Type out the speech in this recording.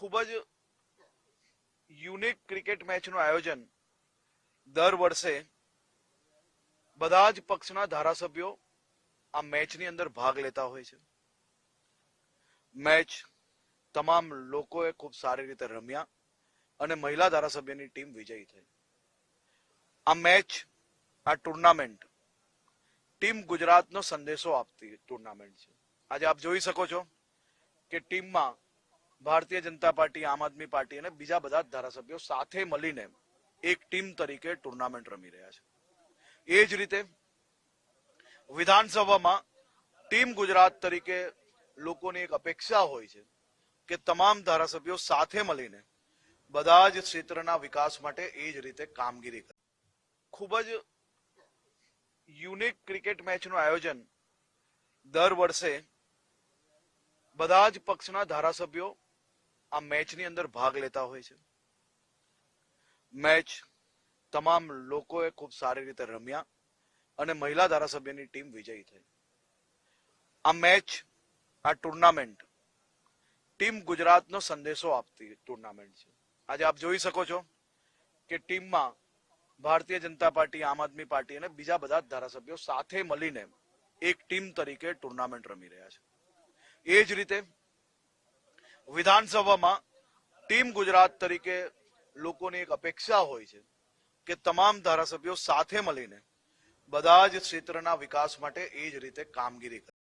ખૂબ જ unique cricket મેચનું આયોજન દર વર્ષે બધા જ પક્ષના ધારાસભ્યો આ મેચની અંદર ભાગ લેતા હોય છે. મેચ તમામ લોકોએ ખૂબ સારી રીતે રમ્યા અને મહિલા ધારાસભ્યની ટીમ વિજયી થઈ. આ મેચ, આ ટુર્નામેન્ટ ટીમ ગુજરાતનો સંદેશો આપતી ટુર્નામેન્ટ છે. આજે આપ જોઈ શકો છો કે ટીમમાં ભારતીય જનતા પાર્ટી, આમ આદમી પાર્ટી અને બીજા બધા ધારાસભ્યો સાથે મળીને એક ટીમ તરીકે ટુર્નામેન્ટ રમી રહ્યા છે. એ જ રીતે વિધાનસભામાં ટીમ ગુજરાત તરીકે લોકોની એક અપેક્ષા હોય છે કે તમામ ધારાસભ્યો સાથે મળીને બધા જ ક્ષેત્રના વિકાસ માટે એ જ રીતે કામગીરી કરે. ખૂબ જ યુનિક ક્રિકેટ મેચનું આયોજન દર વર્ષે બધા જ પક્ષના ધારાસભ્યો આ મેચની અંદર ભાગ લેતા હોય છે. મેચ તમામ લોકોએ ખૂબ સારી રીતે રમ્યા અને મહિલા ધારાસભ્યની ટીમ વિજયી થઈ. આ મેચ, આ ટુર્નામેન્ટ ટીમ ગુજરાતનો સંદેશો આપતી ટુર્નામેન્ટ છે. આજે આપ જોઈ શકો છો કે ટીમમાં ભારતીય જનતા પાર્ટી, આમ આદમી પાર્ટી અને બીજા બધા ધારાસભ્યો સાથે મળીને એક ટીમ તરીકે ટુર્નામેન્ટ રમી રહ્યા છે. એ જ રીતે વિધાનસભામાં ટીમ ગુજરાત તરીકે લોકોની એક અપેક્ષા હોય છે કે તમામ ધારાસભ્યો સાથે મળીને બધા જ ક્ષેત્રના વિકાસ માટે એ જ રીતે કામગીરી કરે.